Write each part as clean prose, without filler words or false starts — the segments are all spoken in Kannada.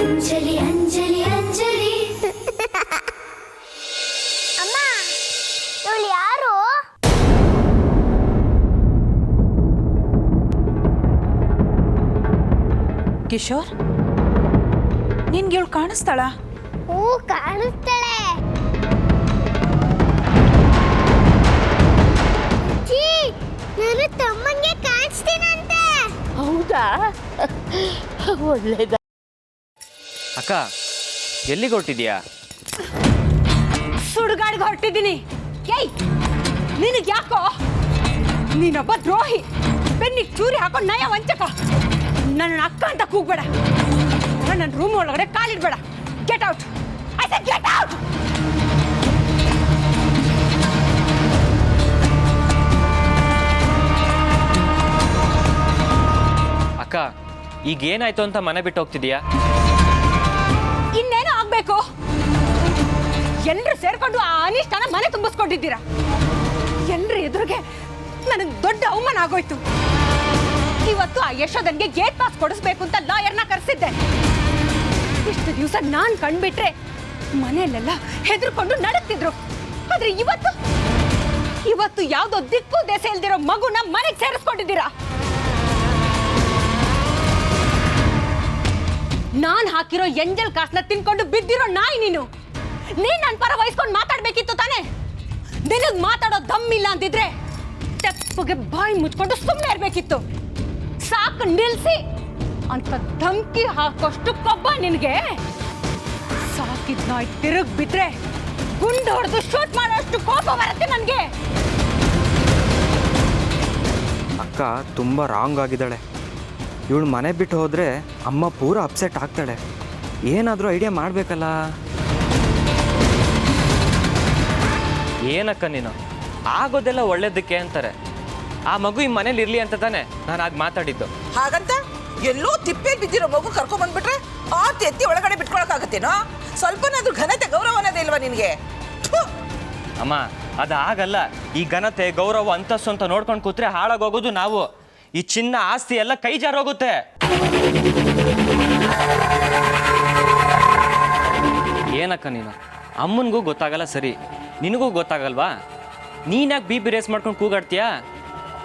ಅಂಜಲಿ ಅಂಜಲಿ ಅಂಜಲಿ ಅಮ್ಮ ಇವಳು ಯಾರು? ಕಿಶೋರ್, ನಿನ್ಗೆ ಇವಳು ಕಾಣಿಸ್ತಾಳ? ಹೂ, ಕಾಣಿಸ್ತಾಳೆ. ನನ್ನ ತಮ್ಮಂಗೆ ಕಾಣಿಸ್ತೀನಂತೆ. ಹೌದಾ? ಒಳ್ಳೇದ. ಅಕ್ಕ, ಎಲ್ಲಿಗೆ ಹೊರಟಿದ್ಯಾ? ಸುಡುಗಾಡಿಗೆ ಹೊರಟಿದ್ದೀನಿ. ಏಯ್, ನಿನಗೆ ಯಾಕೋ? ನೀನೊಬ್ಬ ದ್ರೋಹಿ, ಬೆನ್ನಿಗೆ ಚೂರಿ ಹಾಕೊಂಡು ನಯ ವಂಚಕ. ನನ್ನ ಅಕ್ಕ ಅಂತ ಕೂಗ್ಬೇಡ, ನನ್ನ ರೂಮ್ ಒಳಗಡೆ ಕಾಲಿಡ್ಬೇಡ. Get out, I say get out. ಅಕ್ಕ, ಈಗ ಏನಾಯ್ತು ಅಂತ ಮನೆ ಬಿಟ್ಟು ಹೋಗ್ತಿದ್ಯಾ? ಇನ್ನೇನು ಆಗ್ಬೇಕು? ಎಲ್ಲರೂ ಸೇರ್ಕೊಂಡು ಆ ಅನಿಷ್ಟನ ಮನೆ ತುಂಬಿಸ್ಕೊಂಡಿದ್ದೀರಾ. ಎಲ್ಲರ ಎದುರಿಗೆ ನನಗೆ ದೊಡ್ಡ ಅವಮಾನ ಆಗೋಯ್ತು. ಇವತ್ತು ಆ ಯಶೋಧನ್ಗೆ ಗೇಟ್ ಪಾಸ್ ಕೊಡಿಸ್ಬೇಕು ಅಂತ ಲಾಯರ್ನ ಕರೆಸಿದ್ದೆ. ಇಷ್ಟು ದಿವಸ ನಾನು ಕಂಡ್ಬಿಟ್ರೆ ಮನೆಯಲ್ಲೆಲ್ಲ ಹೆದರ್ಕೊಂಡು ನಡುತ್ತಿದ್ರು. ಆದ್ರೆ ಇವತ್ತು ಯಾವ್ದೋ ದಿಕ್ಕು ದೆಸೆ ಇಲ್ದಿರೋ ಮಗುನ ಮನೆಗೆ ಸೇರಿಸ್ಕೊಂಡಿದ್ದೀರಾ. ನಾನ್ ಹಾಕಿರೋ ಎಂಜಲ್ ಕಾಸ್ನ ತಿನ್ಕೊಂಡು ಬಿದ್ದಿರೋ ನಾಯಿ ನೀನು ನನ್ನ ಪರ ವಹಿಸ್ಕೊಂಡು ಮಾತಾಡ್ಬೇಕಿತ್ತು ತಾನೆ. ನಿನಗ್ ಮಾತಾಡೋ ದಮ್ಮಿಲ್ಲ ಅಂತಿದ್ರೆ ತೆಪ್ಪಗೆ ಬಾಯಿ ಮುಚ್ಕೊಂಡು ಸುಮ್ಮನೆ ಇರ್ಬೇಕಿತ್ತು. ಸಾಕು ನಿಲ್ಸಿ ಅಂತ ಧಮ್ಕಿ ಹಾಕೋಷ್ಟು ಕೊಬ್ಬ ನಿನಗೆ. ಸಾಕಿದ್ ನಾಯಿ ತಿರುಗ್ ಬಿದ್ರೆ ಗುಂಡು ಹೊಡೆದು ಶೂಟ್ ಮಾಡೋಷ್ಟು ಕೋಪ ಬರುತ್ತೆ ನನಗೆ. ಅಕ್ಕ ತುಂಬ ರಾಂಗ್ ಆಗಿದ್ದಾಳೆ. ಇವಳು ಮನೆ ಬಿಟ್ಟು ಹೋದರೆ ಅಮ್ಮ ಪೂರ ಅಪ್ಸೆಟ್ ಆಗ್ತಾಳೆ. ಏನಾದರೂ ಐಡಿಯಾ ಮಾಡಬೇಕಲ್ಲ. ಏನಕ್ಕ ನೀನು? ಆಗೋದೆಲ್ಲ ಒಳ್ಳೇದಕ್ಕೆ ಅಂತಾರೆ. ಆ ಮಗು ಈ ಮನೇಲಿ ಇರ್ಲಿ ಅಂತ ತಾನೆ ನಾನು ಆಗ ಮಾತಾಡಿದ್ದು. ಹಾಗಂತ ಎಲ್ಲೋ ತಿಪ್ಪೆ ಬಿದ್ದಿರೋ ಮಗು ಕರ್ಕೊಂಡ್ ಬಂದ್ಬಿಟ್ರೆ ಎತ್ತಿ ಒಳಗಡೆ ಬಿಟ್ಕೊಳಕ್ಕಾಗತ್ತೇನೋ? ಸ್ವಲ್ಪನಾದ್ರೂ ಘನತೆ ಗೌರವ ಅನ್ನೋದೇ ಇಲ್ವಾ ನಿನಗೆ? ಅಮ್ಮ, ಅದಾಗಲ್ಲ. ಈ ಘನತೆ ಗೌರವ ಅಂತಸ್ತು ಅಂತ ನೋಡ್ಕೊಂಡು ಕೂತ್ರೆ ಹಾಳಾಗೋಗೋದು ನಾವು. ಈ ಚಿನ್ನ ಆಸ್ತಿ ಎಲ್ಲ ಕೈ ಜಾರೋಗುತ್ತೆ. ಏನಕ್ಕ ನೀನು? ಅಮ್ಮನಿಗೂ ಗೊತ್ತಾಗಲ್ಲ ಸರಿ, ನಿನಗೂ ಗೊತ್ತಾಗಲ್ವಾ? ನೀನ್ಯಾಕೆ ಬಿ ರೇಸ್ ಮಾಡ್ಕೊಂಡು ಕೂಗಾಡ್ತೀಯಾ?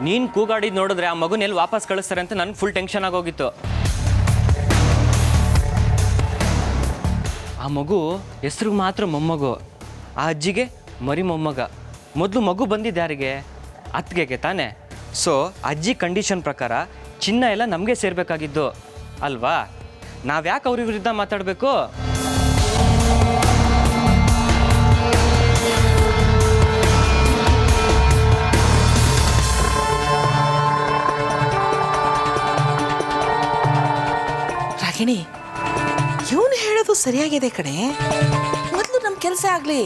ನೀನು ಕೂಗಾಡಿದ್ ನೋಡಿದ್ರೆ ಆ ಮಗುನ ಎಲ್ಲಿ ವಾಪಸ್ ಕಳಿಸ್ತಾರೆ ಅಂತ ನನಗೆ ಫುಲ್ ಟೆನ್ಷನ್ ಆಗೋಗಿತ್ತು. ಆ ಮಗು ಹೆಸ್ರಿಗೆ ಮಾತ್ರ ಮೊಮ್ಮಗು, ಆ ಅಜ್ಜಿಗೆ ಮರಿ ಮೊಮ್ಮಗ. ಮೊದಲು ಮಗು ಬಂದಿದ್ದು ಯಾರಿಗೆ? ಅತ್ತಿಗೆಗೆ ತಾನೆ. ಸೊ ಅಜ್ಜಿ ಕಂಡೀಷನ್ ಪ್ರಕಾರ ಚಿನ್ನ ಎಲ್ಲ ನಮಗೆ ಸೇರಬೇಕಾಗಿದ್ದು ಅಲ್ವಾ? ನಾವ್ಯಾಕೆ ಅವ್ರ ವಿರುದ್ಧ ಮಾತಾಡಬೇಕು? ರಾಗಿಣಿ, ಇವನು ಹೇಳೋದು ಸರಿಯಾಗಿದೆ ಕಣೆ. ಮೊದಲು ನಮ್ಮ ಕೆಲಸ ಆಗಲಿ,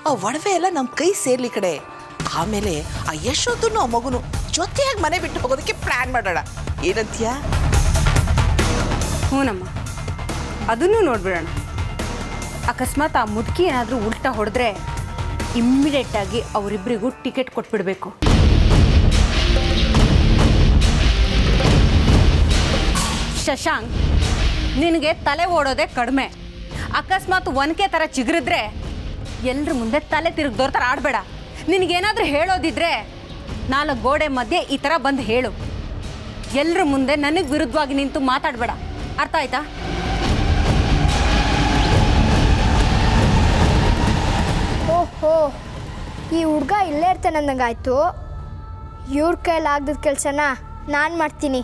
ಆ ಒಡವೆ ಎಲ್ಲ ನಮ್ಮ ಕೈ ಸೇರ್ಲಿ ಕಡೆ. ಆಮೇಲೆ ಆ ಯಶೋಧನು ಆ ಮಗುನು ಜೊತೆಯಾಗಿ ಮನೆ ಬಿಟ್ಟು ಹೋಗೋದಕ್ಕೆ ಪ್ಲಾನ್ ಮಾಡೋಣ. ಏನಂತೀಯ? ಹೂನಮ್ಮ, ಅದನ್ನು ನೋಡ್ಬಿಡೋಣ. ಅಕಸ್ಮಾತ್ ಆ ಮುದುಕಿ ಏನಾದರೂ ಉಲ್ಟಾ ಹೊಡೆದ್ರೆ ಇಮ್ಮಿಡಿಯೇಟ್ ಆಗಿ ಅವರಿಬ್ಬರಿಗೂ ಟಿಕೆಟ್ ಕೊಟ್ಬಿಡ್ಬೇಕು. ಶಶಾಂಕ್, ನಿನಗೆ ತಲೆ ಓಡೋದೇ ಕಡಿಮೆ. ಅಕಸ್ಮಾತ್ ಒನಕೆ ಥರ ಚಿಗುರಿದ್ರೆ ಎಲ್ಲರ ಮುಂದೆ ತಲೆ ತಿರುಗ್ದೋರ್ ಥರ ಆಡಬೇಡ. ನಿನಗೇನಾದರೂ ಹೇಳೋದಿದ್ರೆ 4 ಗೋಡೆ ಮಧ್ಯೆ ಈ ಥರ ಬಂದು ಹೇಳು. ಎಲ್ಲರ ಮುಂದೆ ನನಗೆ ವಿರುದ್ಧವಾಗಿ ನಿಂತು ಮಾತಾಡಬೇಡ. ಅರ್ಥ ಆಯ್ತಾ? ಓಹೋ, ಈ ಹುಡುಗ ಇಲ್ಲೇ ಇರ್ತಾನೆ ಅಂದಂಗಾಯ್ತು. ಇವ್ರ ಕೈಲಾಗ್ದದ ಕೆಲಸನ ನಾನು ಮಾಡ್ತೀನಿ.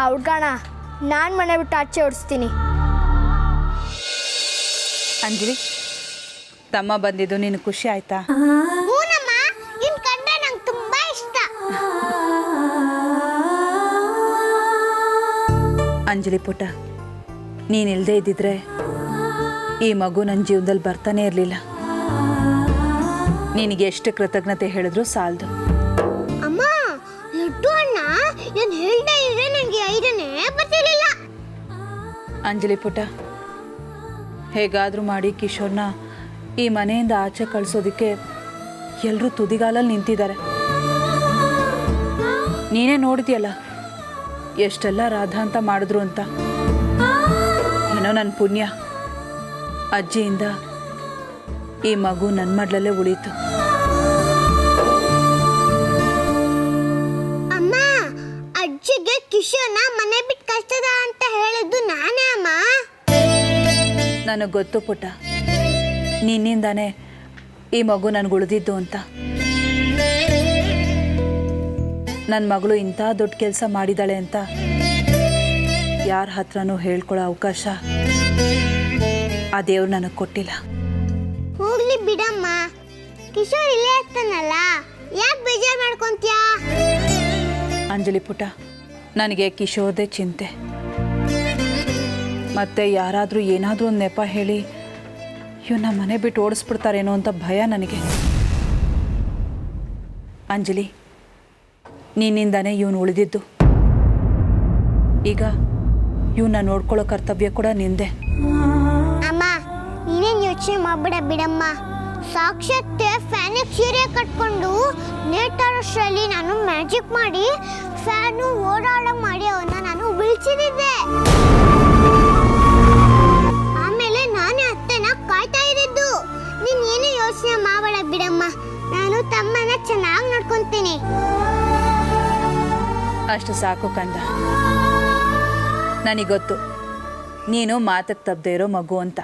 ಆ ಹುಡ್ಗನ ನಾನು ಮನೆ ಬಿಟ್ಟು ಆಚೆ ಓಡಿಸ್ತೀನಿ. ಅಂಜಲಿ, ತಮ್ಮ ಬಂದಿದ್ದು ನೀನು ಖುಷಿ ಆಯ್ತಾ? ಹೂನಮ್ಮ, ನಿನ್ ಕಂಡ್ರೆ ನಂಗೆ ತುಂಬಾ ಇಷ್ಟ. ಅಂಜಲಿ ಪುಟ್ಟ, ನೀನಿಲ್ಲದೆ ಇದ್ದಿದ್ರೆ ಈ ಮಗು ನನ್ನ ಜೀವನದಲ್ಲಿ ಬರ್ತಾನೆ ಇರಲಿಲ್ಲ. ನಿನಗೆ ಎಷ್ಟು ಕೃತಜ್ಞತೆ ಹೇಳಿದ್ರು ಸಾಲದು. ಅಮ್ಮ, ಲಡ್ಡು ಅಣ್ಣ ನಾನು ಹೇಳ್ದೆ ಇದ್ರೆ ನನಗೆ ಐದನೇ ಬರ್ತಿರ್ಲಿಲ್ಲ. ಅಂಜಲಿ ಪುಟ್ಟ, ಹೇಗಾದರೂ ಮಾಡಿ ಕಿಶೋರ್ನ ಈ ಮನೆಯಿಂದ ಆಚೆ ಕಳಿಸೋದಕ್ಕೆ ಎಲ್ಲರೂ ತುದಿಗಾಲಲ್ಲಿ ನಿಂತಿದ್ದಾರೆ. ನೀನೇ ನೋಡಿದ್ಯಲ್ಲ ಎಷ್ಟೆಲ್ಲ ರಾಧ ಅಂತ ಮಾಡಿದ್ರು ಅಂತ. ಏನೋ ನನ್ನ ಪುಣ್ಯ, ಅಜ್ಜಿಯಿಂದ ಈ ಮಗು ನನ್ನ ಮಡ್ಲಲ್ಲೇ ಉಳೀತು. ಅಮ್ಮ, ಅಜ್ಜಿಗೆ ಕಿಶೋರ್ನ ಮನೆ ಬಿಟ್ಟು ಕಷ್ಟದ ಅಂತ ಹೇಳಿದ್ದು ನಾನೇ ಅಮ್ಮ. ನನಗೆ ಗೊತ್ತು ಪುಟ್ಟ, ನಿನ್ನಿಂದಾನೇ ಈ ಮಗು ನನಗೆ ಉಳಿದಿದ್ದು ಅಂತ. ನನ್ನ ಮಗಳು ಇಂಥ ದೊಡ್ಡ ಕೆಲಸ ಮಾಡಿದಾಳೆ ಅಂತ ಯಾರ ಹತ್ರನೂ ಹೇಳ್ಕೊಳ್ಳೋ ಅವಕಾಶ ಆ ದೇವ್ರು ನನಗೆ ಕೊಟ್ಟಿಲ್ಲ. ಹೋಗ್ಲಿ ಬಿಡಮ್ಮ, ಕಿಶೋರ್ ಇಲ್ಲೇ ಇರ್ತಾನಲ್ಲ, ಯಾಕೆ ಬೇಜಾರು ಮಾಡ್ಕೊಂತೀಯಾ? ಅಂಜಲಿ ಪುಟ್ಟ, ನನಗೆ ಕಿಶೋರ್ದೇ ಚಿಂತೆ. ಮತ್ತೆ ಯಾರಾದರೂ ಏನಾದರೂ ಒಂದು ನೆಪ ಹೇಳಿ ಇವನ್ನ ಮನೆ ಬಿಟ್ಟು ಓಡಿಸ್ಬಿಡ್ತಾರೇನೋ ಅಂತ ಭಯ ನನಗೆ. ಅಂಜಲಿ, ನಿನ್ನಿಂದಾನೇ ಇವನು ಉಳಿದಿದ್ದು. ಈಗ ಇವನ್ನ ನೋಡ್ಕೊಳ್ಳೋ ಕರ್ತವ್ಯ ಕೂಡ ನಿಂದೆ. ಅಮ್ಮ, ನೀನೇನು ಯೋಚನೆ ಮಾಡ್ಬಿಡ ಬಿಡಮ್ಮ. ಸಾಕ್ಷಾತ್ ಫ್ಯಾನಿಗೆ ಸೀರೆ ಕಟ್ಕೊಂಡು ನೇತಾಡೋಷ್ಟರಲ್ಲಿ ನಾನು ಮ್ಯಾಜಿಕ್ ಮಾಡಿ ಫ್ಯಾನು ಓಡಾಡೋ ಮಾಡಿ ಅವನ್ನ ನಾನು ಬೀಳ್ಸಿದ್ದೆ. ಆಮೇಲೆ ನಾನೇ ಅತ್ತೆನ ಕಾಯ್ತಾ ಇದ್ದಿದ್ದು. ನೀನ್ ಏನು ಯೋಚನೆ ಮಾಡಬೇಡ ಬಿಡಮ್ಮ, ನಾನು ತಮ್ಮನ ಚೆನ್ನಾಗಿ ನೋಡ್ಕೊಂತೀನಿ. ಅಷ್ಟು ಸಾಕು ಕಂದ. ನನಗೊತ್ತು ನೀನು ಮಾತಕ್ಕೆ ತಪ್ಪದೆ ಇರೋ ಮಗು ಅಂತ.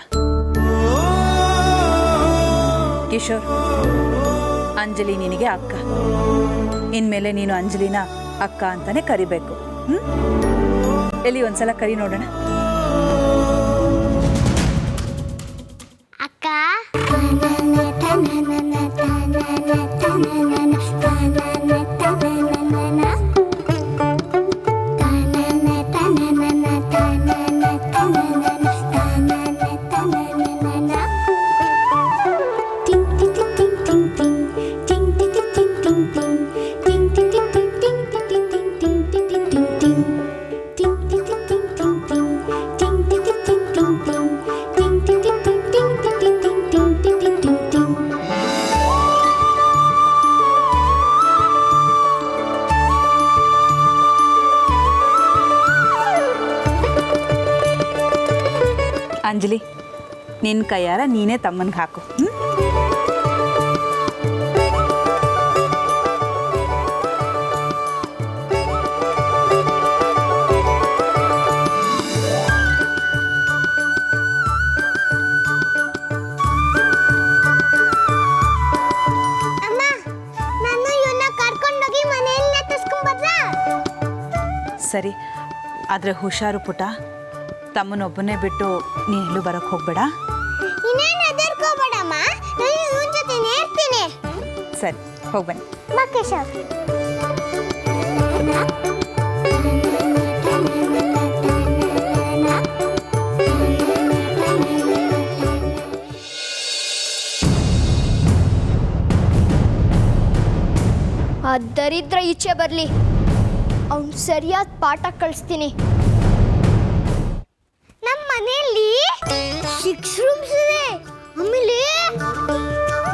ಕಿಶೋರ್, ಅಂಜಲಿ ನಿನಗೆ ಅಕ್ಕ. ಇನ್ಮೇಲೆ ನೀನು ಅಂಜಲಿನ ಅಕ್ಕ ಅಂತಾನೆ ಕರಿಬೇಕು. ಎಲ್ಲಿ ಒಂದ್ಸಲ ಕರಿ ನೋಡೋಣ. ಅಕ್ಕ. ಅಂಜಲಿ, ನಿನ್ನ ಕೈಯಾರ ನೀನೇ ತಮ್ಮನಿಗೆ ಹಾಕು. ಅಮ್ಮ, ನಾನು ಇವನ್ನ ಕರ್ಕೊಂಡೋಗಿ ಮನೆಯಲ್ಲಿ ನೆತ್ತಿಸ್ಕೊಂಡ್ಬರ್ಲಾ? ಸರಿ, ಆದರೆ ಹುಷಾರು ಪುಟ. ತಮ್ಮನೊಬ್ಬನೇ ಬಿಟ್ಟು ನೀನೆಲ್ಲೂ ಬರೋಕ್ಕೆ ಹೋಗ್ಬೇಡ. ಇನ್ನೇನು ಹೆದರ್ಕೋಬೇಡಮ್ಮ, ನಾನು ಇವನ ಜೊತೆನೇ ಇರ್ತೀನಿ. ಸರಿ, ಹೋಗ್ಬನ್ನಿ. ಬಾ ಕೇಶವ್. ಆ ದರಿದ್ರ ಈಚೆ ಬರಲಿ, ಅವ್ನು ಸರಿಯಾದ ಪಾಠ ಕಳಿಸ್ತೀನಿ. ನಮ್ಮ ಮನೆಯಲ್ಲಿ 6 ರೂಮ್ಸ್ ಇದೆ. ಆಮೇಲೆ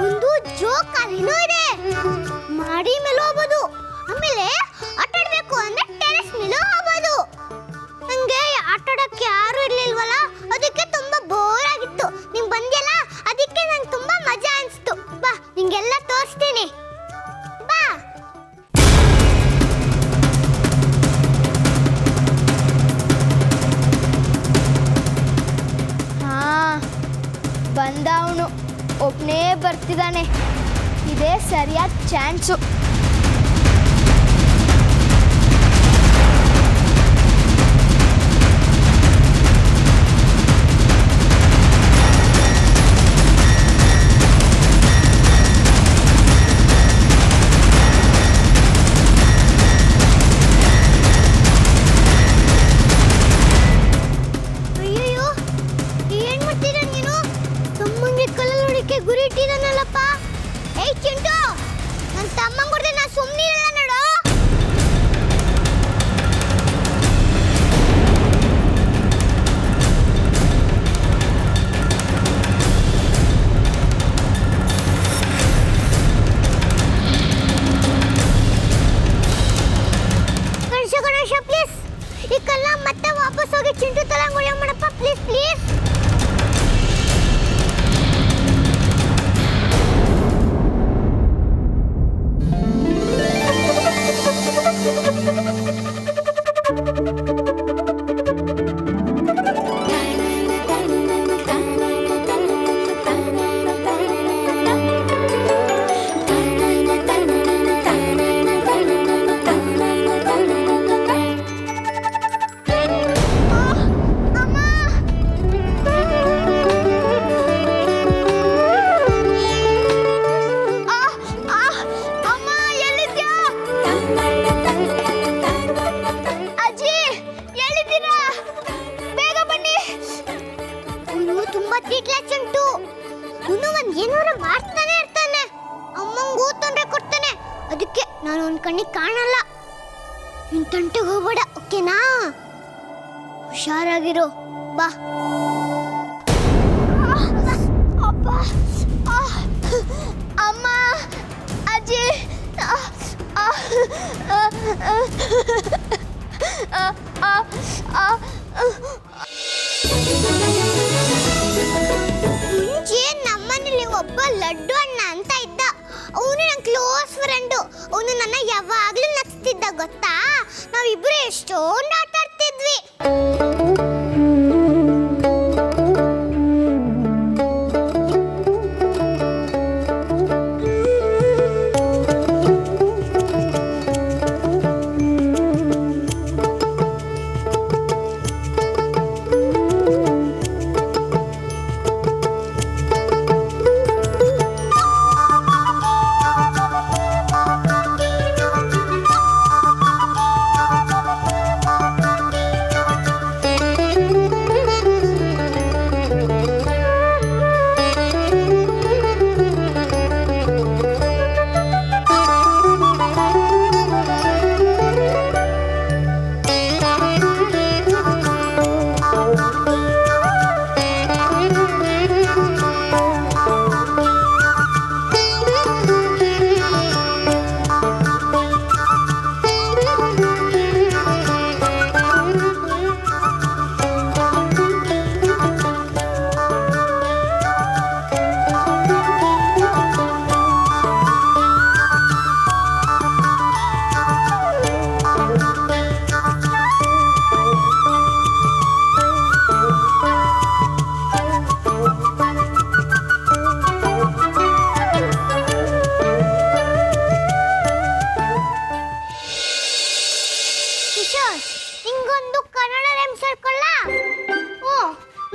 ಒಂದು ಜೋಕಾಲಿನೂ ಇದೆ. ಮಾಡಿ ಮೇಲೆ ಹೋಗ್ಬೋದು. ಆಮೇಲೆ ಆಟ ಆಡ್ಬೇಕು ಅಂದ್ರೆ ಟೆರೆಸ್ ಮೇಲೆ ಹೋಗ್ಬೋದು. ನಂಗೆ ಆಟ ಆಡಕ್ಕೆ ಯಾರು ಇರ್ಲಿಲ್ವಲ್ಲ, ಅದಕ್ಕೆ ತುಂಬಾ ಬೋರ್ ಆಗಿತ್ತು. ನೀನ್ ಬಂದ್ಯಲ್ಲ, ಅದಕ್ಕೆ ನಂಗೆ ತುಂಬಾ ಮಜಾ ಅನಿಸ್ತು. ಬಾ, ನಿಂಗೆಲ್ಲ ತೋರಿಸ್ತೀನಿ. ಬಾ. ಬಂದ ಅವನು ಒಬ್ಬನೇ ಬರ್ತಿದ್ದಾನೆ. ಇದೇ ಸರಿಯಾದ ಚಾನ್ಸು. ಅಯ್ಯಯ್ಯೋ, ಏನ್ ಮಾಡ್ತೀರ ನೀನು? ತಮ್ಮಂಗೆ ಕಲ್ಲೊಡಿಕೆ ಗುರಿ ಇಟ್ಟಿದ್ದಾನಲ್ಲಪ್ಪ. ಏಯ್ ಚಿಂಟು, ನನ್ನ ತಮ್ಮಂಗೆ ಹೊಡೆದ್ರೆ ನಾ ಸುಮ್ಮನೆ ಇರಲ್ಲ ನೋಡು. ಗಣೇಶ ಗಣೇಶ ಪ್ಲೀಸ್, ಈ ಕಲ್ಲ ಮತ್ತೆ ವಾಪಸ್ ಹೋಗಿ ಚಿಂಟು ತಲಂಗ್ ಹೊಡೆಯ ಮಾಡಪ್ಪ ಪ್ಲೀಸ್ ಪ್ಲೀಸ್. ತಿಟ್ಲ ಚಂಟು ಅವನು ಏನಾದ್ರು ಮಾಡ್ತಾನೆ ಇರ್ತಾನೆ. ಅಮ್ಮಂಗೂ ತೊಂದರೆ ಕೊಡ್ತಾನೆ. ಅದಕ್ಕೆ ನಾನು ಒಂದ್ ಕಣ್ಣಿಗೆ ಕಾಣಲ್ಲ. ನಿನ್ ತಂಟೆಗೆ ಹೋಗ್ಬೇಡ, ಓಕೆನಾ? ಹುಷಾರಾಗಿರು, ಬಾ. ಅಪ್ಪ, ಅಮ್ಮ, ಅಜ್ಜಿ, ಮುಂಚೆ ನಮ್ಮನೇಲಿ ಒಬ್ಬ ಲಡ್ಡು ಅಣ್ಣ ಅಂತ ಇದ್ದ. ಅವನು ನನ್ನ ಕ್ಲೋಸ್ ಫ್ರೆಂಡು. ಅವನು ನನ್ನ ಯಾವಾಗ್ಲೂ ನಗ್ಸ್ತಿದ್ದ ಗೊತ್ತಾ. ನಾವಿಬ್ರು ಎಷ್ಟೊಂದು ಆಟ ಆಡ್ತಿದ್ವಿ. ಕಿಶೋರ್, ನಿಂಗೊಂದು ಕನ್ನಡ ರೈಮ್ಸ್ ಹೇಳ್ಕೊಳ್ಳ?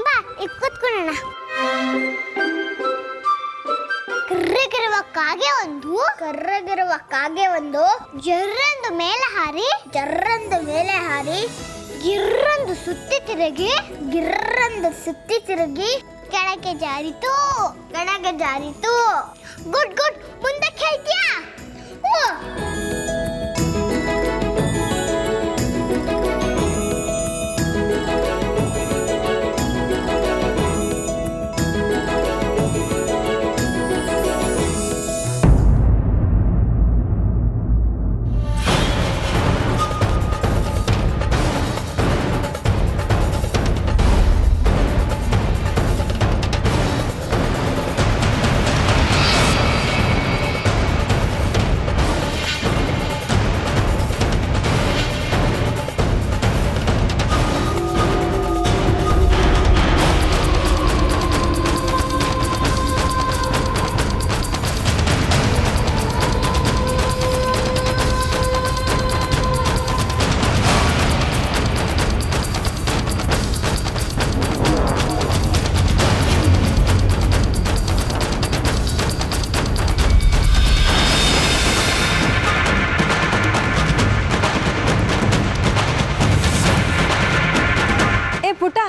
ಬಾ, ಕೂತ್ಕೊಳ್ಳೋಣ. ಕರ್ರಗಿರುವ ಕಾಗೆ ಒಂದು ಜರ್ರಂದು ಮೇಲೆ ಹಾರಿ ಗಿರ್ರಂದು ಸುತ್ತಿ ತಿರುಗಿ ಕೆಳಗೆ ಜಾರಿತು. ಗುಡ್ ಮುಂದಕ್ಕೆ ಹೇಳ್ತೀಯಾ? ಪುಟ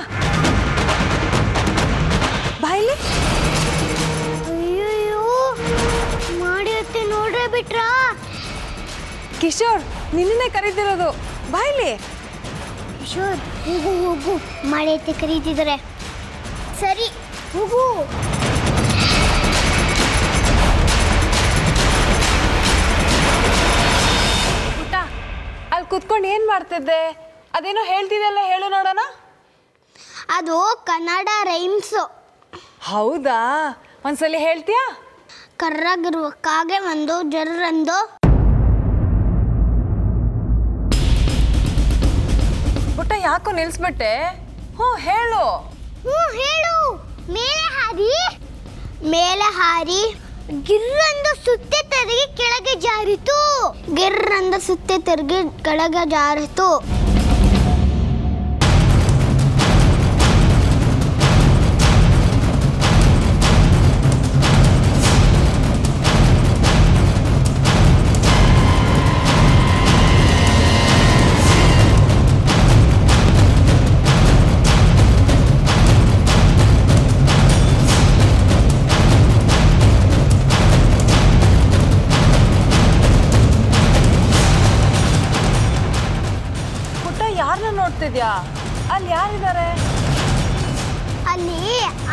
ಬಾಯಿಲಿ. ಅಯ್ಯೋ, ಮಾಡಿ ನೋಡ್ರೆ ಬಿಟ್ರಾ? ಕಿಶೋರ್, ನಿನ್ನೆ ಕರೀತಿರೋದು, ಬಾಯಿಲಿ. ಕಿಶೋರ್, ಹೋಗು, ಮಾಡಿ ಕರೀತಿದ್ದಾರೆ. ಸರಿ, ಹೋಗು. ಪುಟ, ಅಲ್ಲಿ ಕುತ್ಕೊಂಡು ಏನ್ ಮಾಡ್ತಿದ್ದೆ? ಅದೇನೋ ಹೇಳ್ತಿದ್ದೆಲ್ಲ, ಹೇಳು ನೋಡೋಣ. ಅದು ಕನ್ನಡ ರೈಮ್ಸು. ಹೌದಾ? ಒಂದ್ಸಲಿ ಹೇಳ್ತೀಯಾ? ಕರ್ರಾಗಿರುವ ಕಾಗೆ ಒಂದು ಜರ್ರಂದು. ಪುಟ್ಟ, ಯಾಕೋ ನಿಲ್ಸ್ಬಿಟ್ಟೆ? ಹೇಳು. ಹೇಳು. ಮೇಲೆ ಹಾರಿ ಗಿರ್ರಂದು ಸುತ್ತೆ ತಿರುಗಿ ಕೆಳಗೆ ಜಾರಿತು.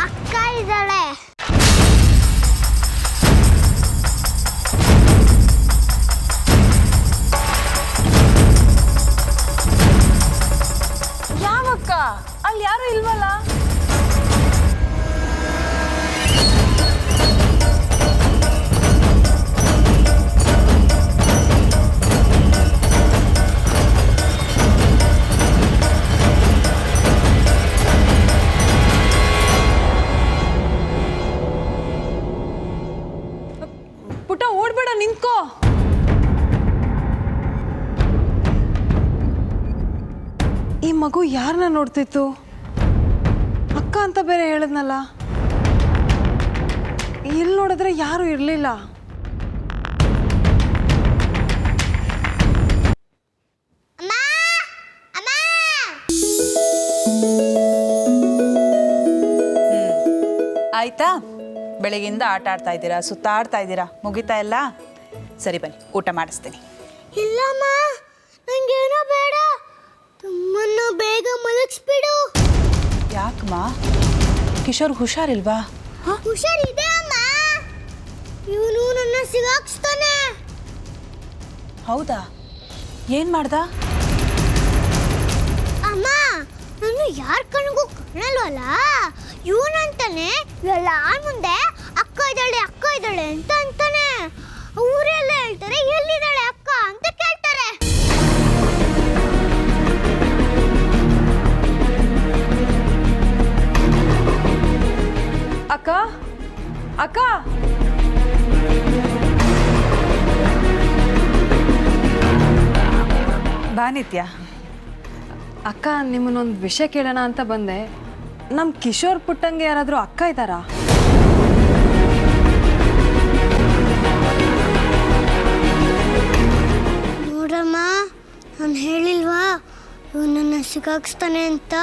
ಅಕ್ಕ ಇದ್ದಾಳೆ. ಯಾವಕ್ಕ? ಅಲ್ಲಿ ಯಾರು ಇಲ್ವಲ್ಲ? ಪುಟ್ಟ ಓಡ್ಬೇಡ, ನಿಂತ್ಕೋ. ಈ ಮಗು ಯಾರನ್ನ ನೋಡ್ತಿತ್ತು? ಅಕ್ಕ ಅಂತ ಬೇರೆ ಹೇಳಿದ್ನಲ್ಲ. ಇಲ್ಲಿ ನೋಡಿದ್ರೆ ಯಾರು ಇರಲಿಲ್ಲ. ಅಮ್ಮ ಅಮ್ಮ ಆಯ್ತಾ? ಬೆಳಗಿಂದ ಆಟ ಆಡ್ತಾ ಇದ್ದೀರಾ, ಸುತ್ತಾಡ್ತಾ ಇದ್ದೀರಾ, ಮುಗಿತಾ ಎಲ್ಲ? ಸರಿ ಬನ್ನಿ, ಊಟ ಮಾಡಿಸ್ತೀನಿ. ಇಲ್ಲಮ್ಮ, ನಂಗೇನೋ ಬೇಡ. ತಮ್ಮನ್ನ ಬೇಗ ಮಲಗಿಸ್ಬಿಡು. ಯಾಕಮ್ಮ? ಕಿಶೋರ್ ಹುಷಾರಿಲ್ವಾ? ಹುಷಾರಿದೆ ಅಮ್ಮ. ಇವನು ನನ್ನ ಸಿಗಾಕ್ಸ್ತಾನೆ. ಹೌದಾ? ಏನು ಮಾಡ್ದ? ಅಮ್ಮ, ನಾನು ಯಾರ ಕಣ್ಗೂ ಕಾಣಲ್ವಲ್ಲ, ಇವನಂತಾನೆ ಎಲ್ಲಾರ ಮುಂದೆ ಅಕ್ಕ ಇದ್ದಾಳೆ ಅಂತ ಅಂತಾನೆ. ಊರೆಲ್ಲ ಹೇಳ್ತಾರೆ ಎಲ್ಲಿದ್ದಾಳೆ ಅಕ್ಕ ಅಂತ ಕೇಳ್ತಾರೆ. ಅಕ್ಕ ಅಕ್ಕ, ಬಾ ನಿತ್ಯ. ಅಕ್ಕ ನಿಮ್ಮನ್ನೊಂದು ವಿಷಯ ಕೇಳೋಣ ಅಂತ ಬಂದೆ. ನಮ್ಮ ಕಿಶೋರ್ ಪುಟ್ಟಂಗೆ ಯಾರಾದರೂ ಅಕ್ಕ ಇದ್ದಾರಾ? ನೋಡಮ್ಮ, ನಾನು ಹೇಳಿಲ್ವಾ ಇವನನ್ನ ಸಿಗಾಕ್ಸ್ತಾನೆ ಅಂತ.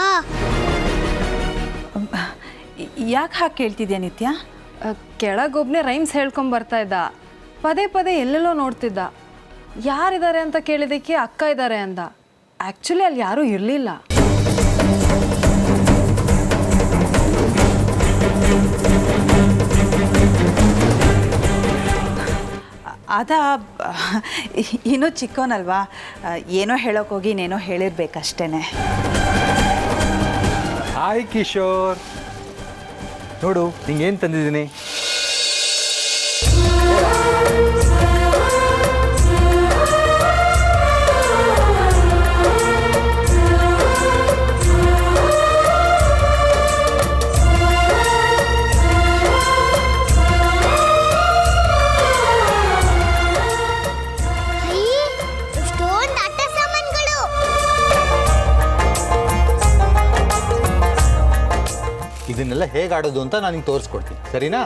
ಯಾಕೆ ಹಾಗೆ ಕೇಳ್ತಿದ್ಯಾ ನಿತ್ಯ? ಕೆಳಗೊಬ್ಬನೇ ರೈಮ್ಸ್ ಹೇಳ್ಕೊಂಡ್ ಬರ್ತಾ ಇದ್ದ. ಪದೇ ಪದೇ ಎಲ್ಲೆಲ್ಲೋ ನೋಡ್ತಿದ್ದ. ಯಾರಿದ್ದಾರೆ ಅಂತ ಕೇಳಿದ್ದಕ್ಕೆ ಅಕ್ಕ ಇದ್ದಾರೆ ಅಂದ. ಆ್ಯಕ್ಚುಲಿ ಅಲ್ಲಿ ಯಾರೂ ಇರಲಿಲ್ಲ. ಅದ ಇನ್ನೂ ಚಿಕ್ಕವನಲ್ವಾ, ಏನೋ ಹೇಳೋಕ್ಕೋಗಿ ಇನ್ನೇನೋ ಹೇಳಿರ್ಬೇಕಷ್ಟೇ. ಹಾಯ್ ಕಿಶೋರ್, ನೋಡು ನಿಂಗೇನು ತಂದಿದ್ದೀನಿ. ಎಷ್ಟೊಂದು ಆಟ ಸಾಮಾನುಗಳು. ಇದನ್ನೆಲ್ಲ ಹೇಗೆ ಆಡೋದು ಅಂತ ನಾನು ನಿಂಗೆ ತೋರಿಸ್ಕೊಡ್ತೀನಿ, ಸರಿನಾ?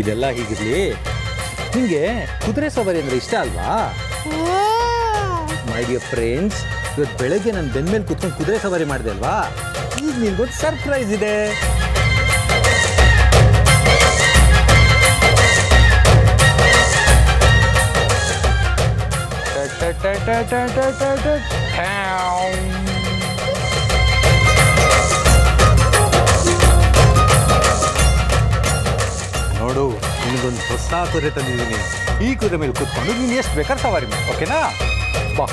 ಇದೆಲ್ಲ ಹೀಗಿರಲಿ, ನಿಮಗೆ ಕುದುರೆ ಸವಾರಿ ಅಂದರೆ ಇಷ್ಟ ಅಲ್ವಾ? ಮೈ ಡಿಯರ್ ಫ್ರೆಂಡ್ಸ್, ಇವತ್ತು ಬೆಳಗ್ಗೆ ನಾನು ಬೆನ್ನ ಮೇಲೆ ಕೂತ್ಕೊಂಡು ಕುದುರೆ ಸವಾರಿ ಮಾಡಿದೆ ಅಲ್ವಾ? ಈಗ ನಿಮ್ಗೊಂದು ಸರ್ಪ್ರೈಸ್ ಇದೆ. ನೋಡು, ನಿನಗೊಂದು ಹೊಸ ಕುದುರೆ ತಂದಿದ್ದೀನಿ. ಈ ಕುದುರೆ ಮೇಲೆ ಕೂತ್ಕೊಂಡು ನೀನು ಎಷ್ಟು ಬೇಕಾದ್ರೆ ಸವಾರಿ ಮಾಡಿ, ಓಕೆನಾ? ಬಾ.